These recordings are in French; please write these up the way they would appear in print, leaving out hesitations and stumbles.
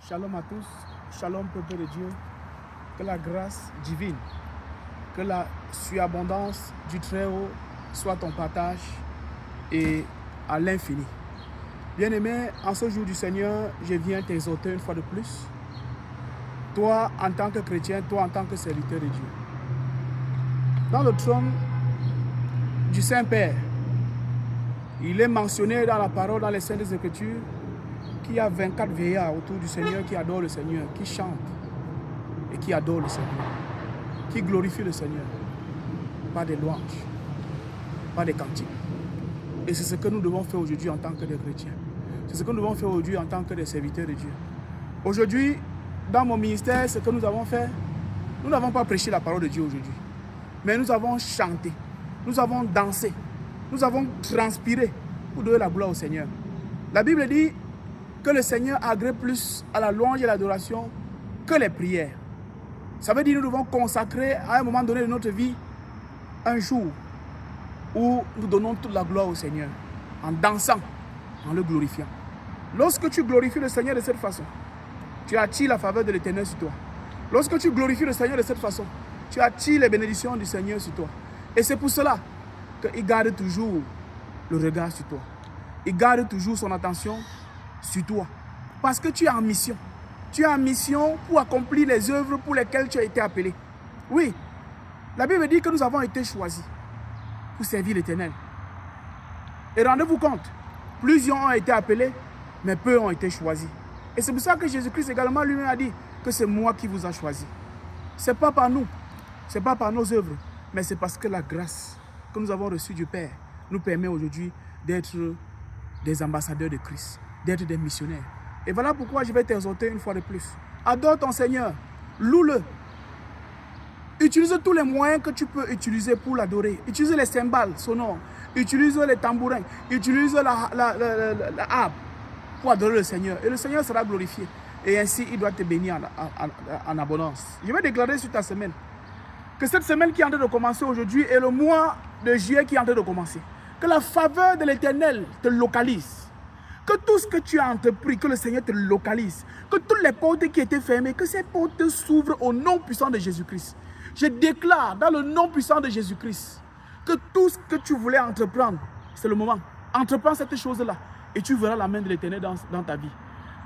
Shalom à tous, shalom peuple de Dieu, que la grâce divine, que la surabondance du Très-Haut soit ton partage et à l'infini. Bien-aimé, en ce jour du Seigneur, je viens t'exhorter une fois de plus. Toi en tant que chrétien, toi en tant que serviteur de Dieu. Dans le trône du Saint-Père, il est mentionné dans la parole, dans les Saintes Écritures, qu'il y a 24 veillards autour du Seigneur qui adorent le Seigneur, qui chantent et qui adorent le Seigneur, qui glorifient le Seigneur, pas des louanges, pas des cantiques. Et c'est ce que nous devons faire aujourd'hui en tant que des chrétiens. C'est ce que nous devons faire aujourd'hui en tant que des serviteurs de Dieu. Aujourd'hui, dans mon ministère, ce que nous avons fait, nous n'avons pas prêché la parole de Dieu aujourd'hui, mais nous avons chanté, nous avons dansé, nous avons transpiré pour donner la gloire au Seigneur. La Bible dit que le Seigneur agrée plus à la louange et à l'adoration que les prières. Ça veut dire que nous devons consacrer à un moment donné de notre vie un jour où nous donnons toute la gloire au Seigneur en dansant, en le glorifiant. Lorsque tu glorifies le Seigneur de cette façon, tu attires la faveur de l'Éternel sur toi. Lorsque tu glorifies le Seigneur de cette façon, tu attires les bénédictions du Seigneur sur toi. Et c'est pour cela qu'il garde toujours le regard sur toi. Il garde toujours son attention sur toi. Parce que tu es en mission. Tu es en mission pour accomplir les œuvres pour lesquelles tu as été appelé. Oui, la Bible dit que nous avons été choisis pour servir l'Éternel. Et rendez-vous compte, plusieurs ont été appelés, mais peu ont été choisis. Et c'est pour ça que Jésus-Christ également lui-même a dit que c'est moi qui vous a choisi. Ce n'est pas par nous, ce n'est pas par nos œuvres, mais c'est parce que la grâce que nous avons reçue du Père nous permet aujourd'hui d'être des ambassadeurs de Christ, d'être des missionnaires. Et voilà pourquoi je vais t'exhorter une fois de plus. Adore ton Seigneur, loue-le. Utilise tous les moyens que tu peux utiliser pour l'adorer. Utilise les cymbales sonores, utilise les tambourins, utilise la harpe pour adorer le Seigneur. Et le Seigneur sera glorifié. Et ainsi, il doit te bénir en abondance. Je vais déclarer sur ta semaine que cette semaine qui est en train de commencer aujourd'hui est le mois de juillet qui est en train de commencer. Que la faveur de l'Éternel te localise. Que tout ce que tu as entrepris, que le Seigneur te localise. Que toutes les portes qui étaient fermées, que ces portes s'ouvrent au nom puissant de Jésus-Christ. Je déclare dans le nom puissant de Jésus-Christ que tout ce que tu voulais entreprendre, c'est le moment. Entreprends cette chose-là et tu verras la main de l'Éternel dans ta vie.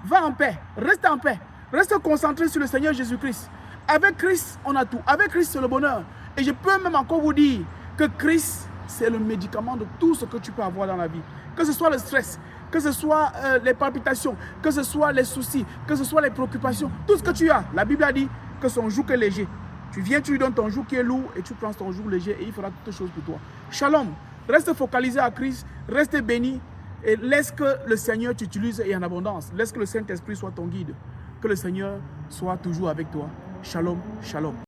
Va en paix, reste concentré sur le Seigneur Jésus-Christ. Avec Christ, on a tout. Avec Christ, c'est le bonheur. Et je peux même encore vous dire que Christ, c'est le médicament de tout ce que tu peux avoir dans la vie. Que ce soit le stress, que ce soit les palpitations, que ce soit les soucis, que ce soit les préoccupations, tout ce que tu as. La Bible a dit que son joug est léger. Tu viens, tu lui donnes ton joug qui est lourd et tu prends ton joug léger et il fera toutes choses pour toi. Shalom, reste focalisé à Christ, reste béni et laisse que le Seigneur t'utilise et en abondance. Laisse que le Saint-Esprit soit ton guide. Que le Seigneur soit toujours avec toi. Shalom, shalom.